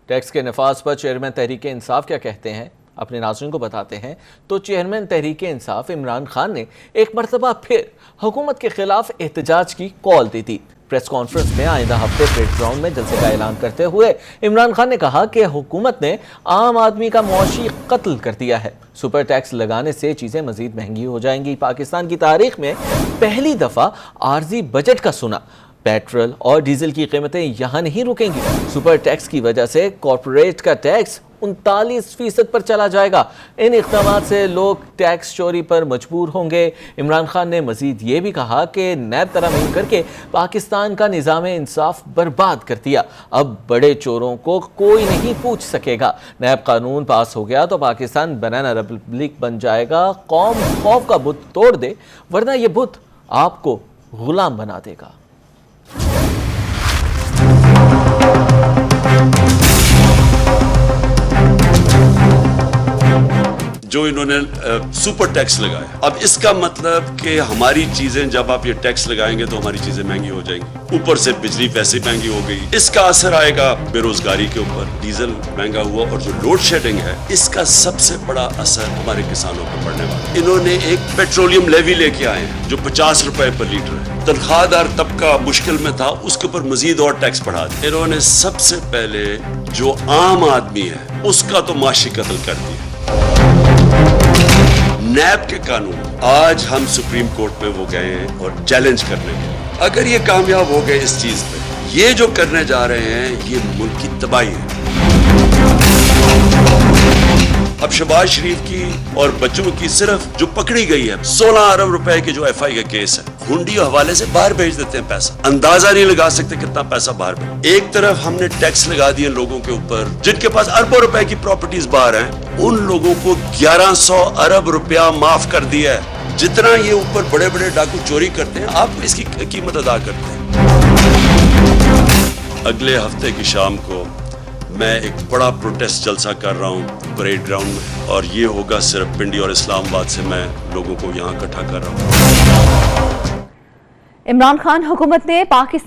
Tax के नफाज पर chairman Tehreek Insaf क्या कहते हैं, अपने नाज़रीन को बताते हैं। तो चेयरमैन तहरीक इंसाफ इमरान खान ने एक मरतबा फिर हुकूमत के खिलाफ एहतजाज की कॉल दी थी। प्रेस कॉन्फ्रेंस में आइंदा हफ्ते परेड ग्राउंड में जलसे का ऐलान करते हुए इमरान खान ने कहा कि हुकूमत ने आम आदमी का मुआशी कत्ल कर दिया है। सुपर टैक्स लगाने से चीज़ें मजीद महंगी हो जाएंगी। पाकिस्तान की तारीख में पहली दफ़ा आर्जी बजट का सुना। पेट्रोल और डीजल की कीमतें यहाँ नहीं रुकेंगी। सुपर टैक्स की वजह से कॉर्पोरेट का टैक्स 39% पर चला जाएगा। इन इक़दामात से लोग टैक्स चोरी पर मजबूर होंगे। इमरान खान ने मजीद ये भी कहा कि नैब तरमीम करके पाकिस्तान का निज़ाम इंसाफ बर्बाद कर दिया। अब बड़े चोरों को कोई नहीं पूछ सकेगा। नैब कानून पास हो गया तो पाकिस्तान बनाना रिपब्लिक बन जाएगा। कौम खौफ का बुत तोड़ दे, वरना ये बुत आपको गुलाम बना देगा। जो इन्होंने सुपर टैक्स लगाया, अब इसका मतलब कि हमारी चीजें, जब आप ये टैक्स लगाएंगे तो हमारी चीजें महंगी हो जाएंगी। ऊपर से बिजली वैसे महंगी हो गई, इसका असर आएगा बेरोजगारी के ऊपर। डीजल महंगा हुआ और जो लोड शेडिंग है, इसका सबसे बड़ा असर हमारे किसानों पर पड़ने वाला। इन्होंने एक पेट्रोलियम लेवी लेके आए हैं जो 50 रुपए पर लीटर है। तनख्वाहदार तबका मुश्किल में था, उसके ऊपर मजीद और टैक्स बढ़ा दिया। इन्होंने सबसे पहले जो आम आदमी है उसका तो माशी कत्ल कर दिया। नैब के कानून आज हम सुप्रीम कोर्ट में वो गए हैं और चैलेंज करने के। अगर ये कामयाब हो गए इस चीज पे, ये जो करने जा रहे हैं ये मुल्क की तबाही है। अब शहबाज शरीफ की और बच्चों की सिर्फ जो पकड़ी गई है 16 अरब रुपए की जो एफआई का केस है, हुंडी हवाले से बाहर भेज देते हैं पैसा। अंदाजा नहीं लगा सकते कितना पैसा बाहर भेज। एक तरफ हमने टैक्स लगा दिए लोगों के ऊपर जिनके पास अरबों रुपए की प्रॉपर्टीज बाहर हैं, उन लोगों को 1100 अरब रुपया माफ कर दिया है। जितना ये ऊपर बड़े बड़े डाकू चोरी करते हैं, आप इसकी कीमत अदा करते हैं। अगले हफ्ते की शाम को मैं एक बड़ा प्रोटेस्ट जलसा कर रहा हूँ परेड ग्राउंड में, और ये होगा सिर्फ पिंडी और इस्लामाबाद से मैं लोगों को यहाँ इकट्ठा कर रहा हूँ। इमरान खान हुकूमत ने पाकिस्तान